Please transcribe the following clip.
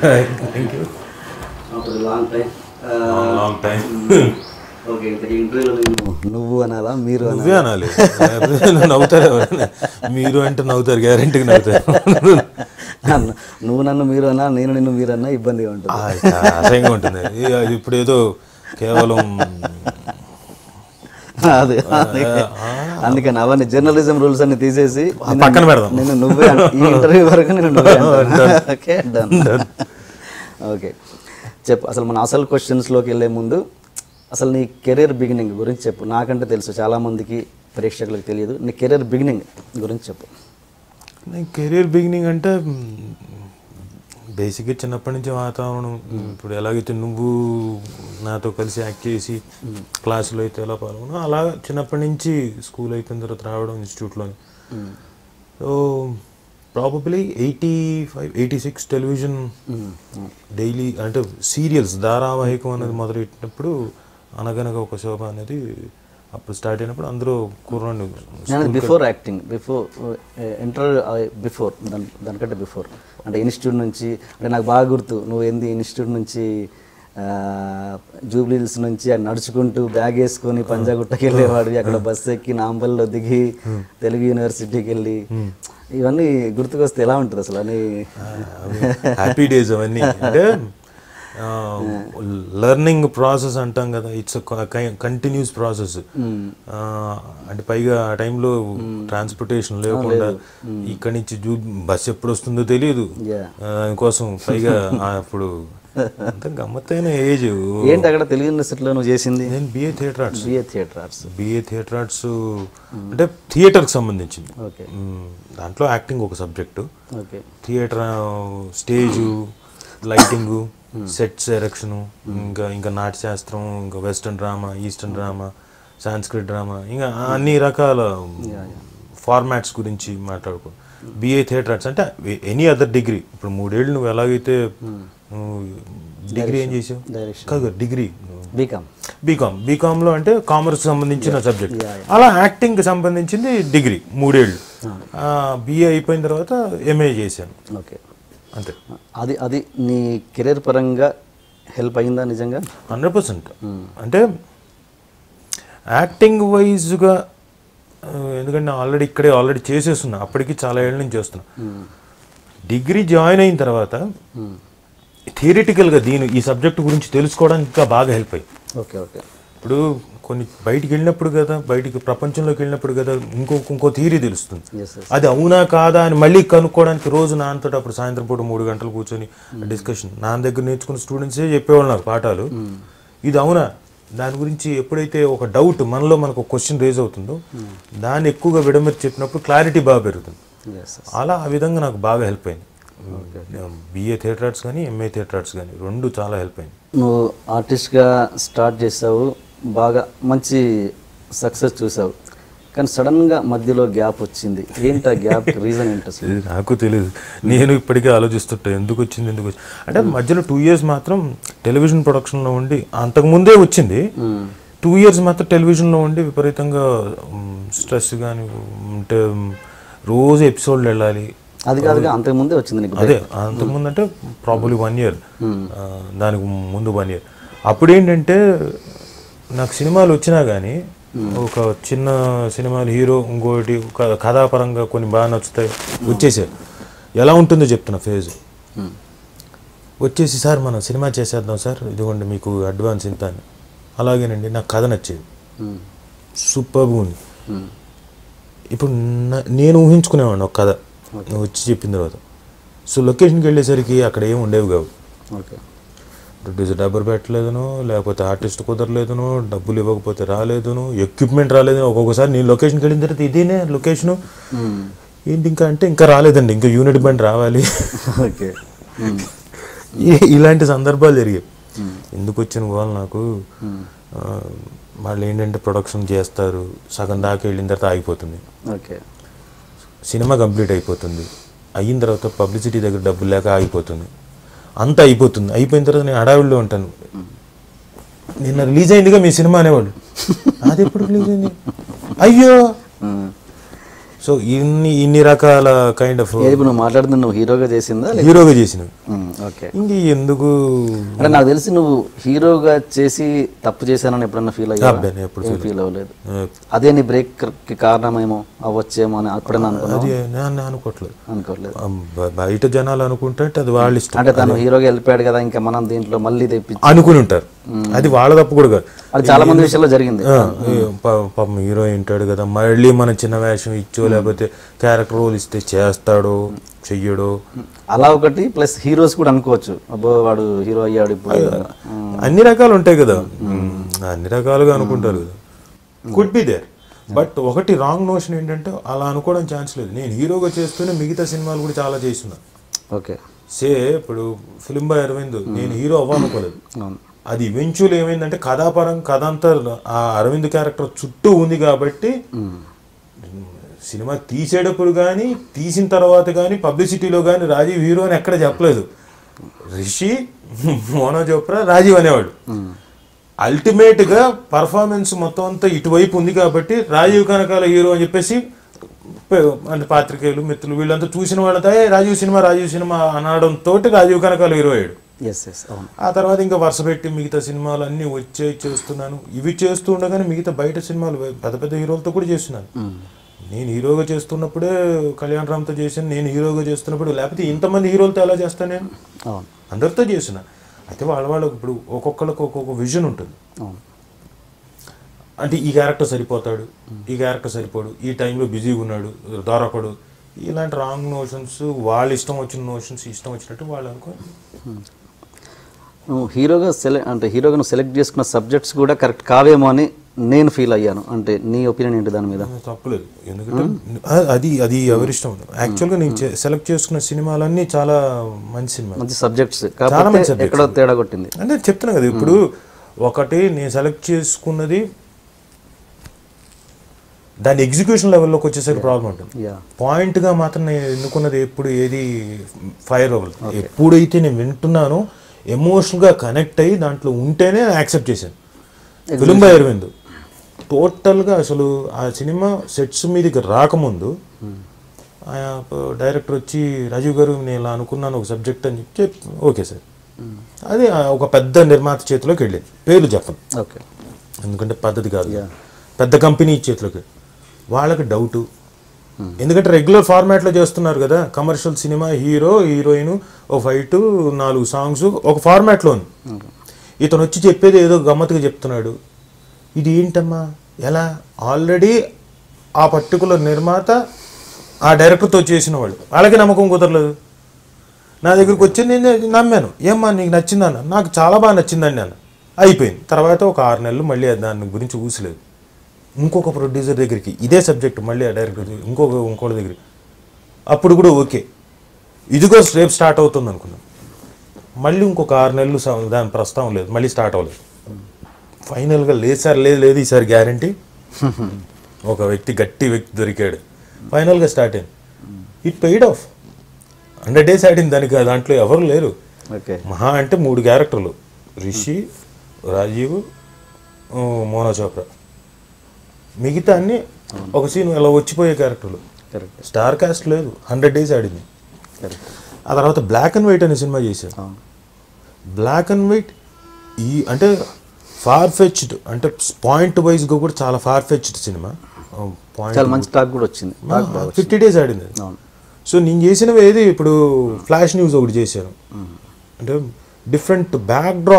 Thank you. After long time. Long time. Okay, ఇంతకీ ఇంటర్వ్యూలో నువ్వు అనాలా మీరు నువ్వే అనాలి, నవ్వుతారు ఎవరైనా. మీరు అంటే నవ్వుతారు, గ్యారెంటీగా నవ్వుతారు. నువ్వు నన్ను మీరు అన్నా, నేను నిన్ను మీరు అన్నా ఇబ్బందిగా ఉంటుంది, అసహ్యంగా ఉంటుంది. అది ఇప్పుడు ఏదో కేవలం అదే అందుకని అవన్నీ జర్నలిజం రూల్స్ అన్ని తీసేసి పక్కన పెడదాం. నేను నువ్వే ఈ ఇంటర్వ్యూ వరకు నేను నువ్వే ఓకే డన్. ఓకే చెప్పు, అసలు మన అసలు క్వశ్చన్స్లోకి వెళ్ళే ముందు అసలు నీ కెరీర్ బిగినింగ్ గురించి చెప్పు. నాకంటే తెలుసు, చాలామందికి ప్రేక్షకులకు తెలియదు. నీ కెరీర్ బిగినింగ్ గురించి చెప్పు. నా కెరీర్ బిగినింగ్ అంటే బేసిక్గా చిన్నప్పటి నుంచి వాతావరణం, ఇప్పుడు ఎలాగైతే నువ్వు నాతో కలిసి యాక్ట్ చేసి క్లాసులో అయితే ఎలా పాల్గొన్నా, అలా చిన్నప్పటి నుంచి స్కూల్ అయిపోయిన తర్వాత రావడం ఇన్స్టిట్యూట్లో. సో ప్రాబబ్లీ 85, 86 టెలివిజన్ డైలీ అంటే సీరియల్స్ ధారావాహికం అనేది మొదలెట్టినప్పుడు అనగనగా ఒక శోభ అనేది అప్పుడు స్టార్ట్ అయినప్పుడు అందరూ కూర్చోండి. బిఫోర్ యాక్టింగ్, బిఫోర్ దానికంటే బిఫోర్ అంటే ఇన్స్టిట్యూట్ నుంచి, అంటే నాకు బాగా గుర్తు, నువ్వు ఏంది ఇన్స్టిట్యూట్ నుంచి జూబ్లీ హిల్స్ నుంచి నడుచుకుంటూ బ్యాగ్ వేసుకొని పంజాగుట్టకి వెళ్ళేవాడివి, అక్కడ బస్సు ఎక్కి నాంపల్లిలో దిగి తెలుగు యూనివర్సిటీకి వెళ్ళి, ఇవన్నీ గుర్తుకొస్తే ఎలా ఉంటుంది అసలు? అని హ్యాపీ డేస్ అవన్నీ. అంటే లెర్నింగ్ ప్రాసెస్ అంటాం కదా, ఇట్స్ కంటిన్యూస్ ప్రాసెస్. అంటే పైగా ఆ టైంలో ట్రాన్స్పోర్టేషన్ లేకుండా ఇక్కడి నుంచి బస్ ఎప్పుడు వస్తుందో తెలియదు, దానికోసం పైగా అప్పుడు అంత గమ్మత్తైన ఏజ్. ఏంటి అక్కడ తెలుగు యూనివర్సిటీలో నువ్వు చేసింది? నేను BA theatre arts. BA theatre arts అంటే థియేటర్కి సంబంధించింది. ఓకే, దాంట్లో యాక్టింగ్ ఒక subject, okay, theatre stage, lighting, sets erection, ఇంకా నాట్యశాస్త్రం, ఇంకా western drama, eastern drama, Sanskrit drama, ఇంకా అన్ని రకాల ఫార్మాట్స్ గురించి మాట్లాడుకో. బిఏ థియేటర్ ఆర్ట్స్ అంటే ఎనీ అదర్ డిగ్రీ. ఇప్పుడు 3 ఏళ్ళు నువ్వు ఎలాగైతే డిగ్రీ ఏం చేసావు కాదు, డిగ్రీ బీకామ్లో అంటే కామర్స్ సంబంధించిన సబ్జెక్ట్, అలా యాక్టింగ్కి సంబంధించింది డిగ్రీ 3 ఏళ్ళు. బిఏ అయిపోయిన తర్వాత ఎంఏ చేశాను. ఓకే, అంతే. అది నీ కెరీర్ పరంగా హెల్ప్ అయిందా నిజంగా? 100%. అంటే యాక్టింగ్ వైజ్గా, ఎందుకంటే ఆల్రెడీ చేసేస్తున్నా, అప్పటికి చాలా ఏళ్ళ నుంచి చేస్తున్నా. డిగ్రీ జాయిన్ అయిన తర్వాత థియరిటికల్గా ఈ సబ్జెక్ట్ గురించి తెలుసుకోవడానికి ఇంకా బాగా హెల్ప్ అయ్యి. Okay, okay. ఇప్పుడు కొన్ని బయటికి వెళ్ళినప్పుడు కదా, ప్రపంచంలోకి వెళ్ళినప్పుడు కదా ఇంకో థియరీ తెలుస్తుంది. అది అవునా కాదా అని మళ్ళీ కనుక్కోవడానికి రోజు నాన్నతో అప్పుడు సాయంత్రం పూట 3 గంటలు కూర్చొని డిస్కషన్. నాన్న దగ్గర నేర్చుకున్న స్టూడెంట్సే చెప్పేవాళ్ళు నాకు పాఠాలు. ఇది అవునా, దాని గురించి ఎప్పుడైతే ఒక డౌట్ మనకు ఒక క్వశ్చన్ రేజ్ అవుతుందో దాన్ని ఎక్కువగా విడమర్చి చెప్పినప్పుడు క్లారిటీ బాగా పెరుగుతుంది. అలా ఆ విధంగా నాకు బాగా హెల్ప్ అయింది. బిఏ థియేటర్ ఆర్ట్స్ కానీ ఎంఏ థియేటర్ ఆర్ట్స్ కానీ 2 చాలా హెల్ప్ అయింది. నువ్వు ఆర్టిస్ట్గా స్టార్ట్ చేసావు, బాగా మంచి సక్సెస్ చూసావు, కానీ సడన్గా మధ్యలో గ్యాప్ వచ్చింది. ఏంటి ఆ గ్యాప్ రీజన్ ఏంటి అసలు? నాకు తెలియదు, నేను ఇప్పటికే ఆలోచిస్తుంటా ఎందుకు వచ్చింది అంటే మధ్యలో 2 ఇయర్స్ మాత్రం టెలివిజన్ ప్రొడక్షన్లో ఉండి, అంతకుముందే వచ్చింది 2 ఇయర్స్ మాత్రం టెలివిజన్లో ఉండి విపరీతంగా స్ట్రెస్ కానీ అంటే రోజు ఎపిసోడ్లు వెళ్ళాలి. అది కాదుగా అంతకుముందే వచ్చింది నీకు? అదే అంతకుముందు అంటే ప్రాబబ్లీ 1 ఇయర్, దానికి ముందు 1 ఇయర్. అప్పుడు ఏంటంటే నాకు సినిమాలు వచ్చినా కానీ ఒక చిన్న సినిమాలు హీరో ఇంకోటి కథాపరంగా కొన్ని బాగా నచ్చుతాయి, వచ్చేసారు. ఎలా ఉంటుందో చెప్తున్నా ఫేజ్. వచ్చేసి సార్ మనం సినిమా చేసేద్దాం సార్, ఇదిగోండి మీకు అడ్వాన్స్ ఇంత అని. అలాగేనండి, నాకు కథ నచ్చేది, సూపర్గా ఉంది. ఇప్పుడు నేను ఊహించుకునేవాడిని ఒక కథ నువ్వు వచ్చి చెప్పిన తర్వాత. సో లొకేషన్కి వెళ్ళేసరికి అక్కడ ఏమి ఉండేవి కావు. ఓకే, ప్రొడ్యూసర్ డబ్బులు పెట్టలేదునో, లేకపోతే ఆర్టిస్ట్ కుదరలేదునో, డబ్బులు ఇవ్వకపోతే రాలేదునో, ఎక్విప్మెంట్ రాలేదునో. ఒక్కొక్కసారి నేను లొకేషన్కి వెళ్ళిన తర్వాత ఇదేనే లొకేషను ఏంటి ఇంకా రాలేదండి, ఇంకా యూనిట్ బండి రావాలి. ఓకే, ఇలాంటి సందర్భాలు జరిగాయి. ఎందుకు వచ్చిన గోల్ నాకు. వాళ్ళు ఏంటంటే ప్రొడక్షన్ చేస్తారు, సగం దాకా వెళ్ళిన తర్వాత ఆగిపోతుంది. ఓకే, సినిమా కంప్లీట్ అయిపోతుంది, అయిన తర్వాత పబ్లిసిటీ దగ్గర డబ్బులు లేక ఆగిపోతుంది, అంతా అయిపోతుంది. అయిపోయిన తర్వాత నేను హడావిడిలో ఉంటాను. నిన్న రిలీజ్ అయిందిగా మీ సినిమా అనేవాళ్ళు, అది ఎప్పుడు రిలీజ్ అయింది, అయ్యో. సో ఇన్ని రకాల కైండ్ ఆఫ్. నువ్వు మాట్లాడుతున్నా, హీరోగా చేసిందా? హీరోగా చేసినవి ఓకే. ఇంక ఎందుకు అంటే నాకు తెలిసి నువ్వు హీరోగా చేసి తప్పు చేశానని ఎప్పుడన్నా ఫీల్ అయ్యా? ఎప్పుడు ఫీల్ అవ్వలేదు. అదే నీ బ్రేక్ కి కారణమేమో అవ్వచ్చేమో అని అప్పుడన్నా అది నేను అనుకోవట్లేదు. అనుకోవట్లేదు. బయట జనాలు అనుకుంటే అది వాళ్ళ ఇష్టం. అంటే తను హీరోగా వెళ్ళిపోయాడు కదా, ఇంకా మనం దీంట్లో మళ్ళీ తెప్పి అనుకుని ఉంటారు. అది వాళ్ళ తప్పు కూడా కాదు. అది చాలా మంది విషయాల్లో జరిగింది. పాపం హీరో ఉంటాడు కదా, మళ్ళీ మనం చిన్న వేషం ఇచ్చో లేకపోతే క్యారెక్టర్ రోల్ ఇస్తే చేస్తాడో చెయ్యడో అలా ఒకటి. ప్లస్ హీరోస్ కూడా అనుకోవచ్చు, అబ్బో వాడు హీరో అయ్యాడు ఇప్పుడు. అన్ని రకాలు ఉంటాయి కదా, అన్ని రకాలుగా అనుకుంటారు కదా. Could be there. బట్ ఒకటి రాంగ్ నోషన్ ఏంటంటే అలా అనుకోవడం ఛాన్స్ లేదు. నేను హీరోగా చేస్తూనే మిగతా సినిమాలు కూడా చాలా చేస్తున్నా. ఓకే. ఇప్పుడు ఫిలిం బాయ్ అరవింద్ నేను హీరో అవ్వాలనుకోలేదు. అది ఈవెన్చువల్ ఏమైందంటే కథ అంతా ఆ అరవింద్ క్యారెక్టర్ చుట్టూ ఉంది కాబట్టి సినిమా తీసేటప్పుడు కానీ తీసిన తర్వాత కానీ పబ్లిసిటీలో కానీ రాజీవ్ హీరో అని ఎక్కడ చెప్పలేదు. రిషి, మోనో చోప్రా, రాజీవ్ అనేవాడు. అల్టిమేట్గా పర్ఫార్మెన్స్ మొత్తం అంతా ఇటువైపు ఉంది కాబట్టి రాజీవ్ కనకాల హీరో అని చెప్పేసి అంటే పాత్రికేయులు మిత్రులు వీళ్ళంతా చూసిన వాళ్ళతో రాజీవ్ సినిమా అనడంతో రాజీవ్ కనకాల హీరో అయ్యాడు. ఆ తర్వాత ఇంకా వరుస పెట్టి మిగతా సినిమాలు అన్నీ చేస్తున్నాను. ఇవి చేస్తూ ఉండగానే మిగతా బయట సినిమాలు పెద్ద పెద్ద హీరోలతో కూడా చేస్తున్నాను. నేను హీరోగా చేస్తున్నప్పుడే కళ్యాణ్ రామ్తో చేశాను. నేను హీరోగా చేస్తున్నప్పుడు లేకపోతే ఇంతమంది హీరోలతో ఎలా చేస్తాను? నేను అందరితో చేసిన. అయితే వాళ్ళకి ఇప్పుడు ఒక్కొక్కరికి ఒక్కొక్క విజన్ ఉంటుంది. అంటే ఈ క్యారెక్టర్ సరిపోతాడు, ఈ క్యారెక్టర్ సరిపోడు, ఈ టైంలో బిజీగా ఉన్నాడు, దొరకడు, ఇలాంటి రాంగ్ నోషన్స్, వాళ్ళ ఇష్టం వచ్చిన నోషన్స్ ఇష్టం వచ్చినట్టు వాళ్ళు అనుకో. నువ్వు హీరోగా హీరోగా నువ్వు సెలెక్ట్ చేసుకున్న సబ్జెక్ట్స్ కూడా కరెక్ట్ కావేమో అని నేను ఫీల్ అయ్యాను. అంటే నీ ఒపీనియన్ ఏంటి దాని మీద? తప్పలేదు, ఎందుకంటే అది ఎవరిష్టం. యాక్చువల్గా నేను సెలెక్ట్ చేసుకున్న సినిమాలన్నీ చాలా మంచి సినిమా, మంచి సబ్జెక్ట్స్, చాలా మంచి సబ్జెక్ట్. ఎక్కడో తేడా కొట్టింది అంటే చెప్తున్నా కదా. ఇప్పుడు ఒకటి నేను సెలెక్ట్ చేసుకున్నది దాని ఎగ్జిక్యూషన్ లెవెల్లోకి వచ్చేసరికి ప్రాబ్లం ఉంటుంది. పాయింట్గా మాత్రం నేను ఎన్నుకున్నది ఎప్పుడు ఏది ఫైర్ అవ్వదు. ఎప్పుడైతే నేను వింటున్నానో ఎమోషనల్గా కనెక్ట్ అయ్యి దాంట్లో ఉంటేనే యాక్సెప్ట్ చేశాను. ఫిలిం బాయ్ అరవింద్ టోటల్గా అసలు ఆ సినిమా సెట్స్ మీదకి రాకముందు డైరెక్టర్ వచ్చి రాజీవ్ గారు నేను ఇలా అనుకున్నాను ఒక సబ్జెక్ట్ అని చెప్పి ఓకే సార్, అది ఒక పెద్ద నిర్మాత చేతిలోకి వెళ్ళేది. పేర్లు చెప్పను ఎందుకంటే పద్ధతి కాదు. పెద్ద కంపెనీ చేతిలోకి వాళ్ళకి డౌటు, ఎందుకంటే రెగ్యులర్ ఫార్మాట్లో చేస్తున్నారు కదా. కమర్షియల్ సినిమా, హీరో హీరోయిన్, ఓ ఫైటు, 4 సాంగ్స్ ఒక ఫార్మాట్లో ఉంది. ఇతను వచ్చి చెప్పేది ఏదో గమ్మత్తుగా చెప్తున్నాడు. ఇది ఏంటమ్మా ఎలా? ఆల్రెడీ ఆ పర్టికులర్ నిర్మాత ఆ డైరెక్టర్తో చేసిన వాళ్ళు, వాళ్ళకి నమ్మకం కుదరలేదు. నా దగ్గరికి వచ్చి నేను నమ్మాను. ఏమ్మా నీకు నచ్చిందన్న? నాకు చాలా బాగా నచ్చిందండి అన్న. అయిపోయింది. తర్వాత ఒక 6 నెలలు మళ్ళీ దాని గురించి ఊసలేదు. ఇంకొక ప్రొడ్యూసర్ దగ్గరికి ఇదే సబ్జెక్ట్ మళ్ళీ ఆ డైరెక్టర్ ఇంకోటి దగ్గరికి, అప్పుడు కూడా ఓకే, ఇదిగో రేపు స్టార్ట్ అవుతుంది అనుకున్నాను. మళ్ళీ ఇంకొక 6 నెలలు దాని ప్రస్తావం లేదు, మళ్ళీ స్టార్ట్ అవ్వలేదు. ఫైనల్గా లేదు సార్, లేదు ఈసారి గ్యారంటీ. ఒక గట్టి వ్యక్తి దొరికాడు, ఫైనల్గా స్టార్ట్ అయింది. It paid of. 100 days ఆడింది దానికి. దాంట్లో ఎవరు లేరు. మహా అంటే 3 క్యారెక్టర్లు, రిషి, రాజీవ్, మోనో చోప్రా. మిగతా అన్ని ఒక సీన్ అలా వచ్చిపోయే క్యారెక్టర్లు. స్టార్ కాస్ట్ లేదు. 100 days ఆడింది. ఆ తర్వాత బ్లాక్ అండ్ వైట్ అనే సినిమా చేశారు. బ్లాక్ అండ్ వైట్ అంటే ఫార్ ఫెచ్డ్, అంటే పాయింట్ వైజ్గా కూడా చాలా ఫార్ ఫెచ్డ్ సినిమా. మంచి టాక్ కూడా వచ్చింది. 50 days ఆడింది. సో నేను చేసినవి ఏది ఇప్పుడు ఫ్లాష్ న్యూస్ ఒకటి చేశాను, అంటే డిఫరెంట్ బ్యాక్ డ్రాప్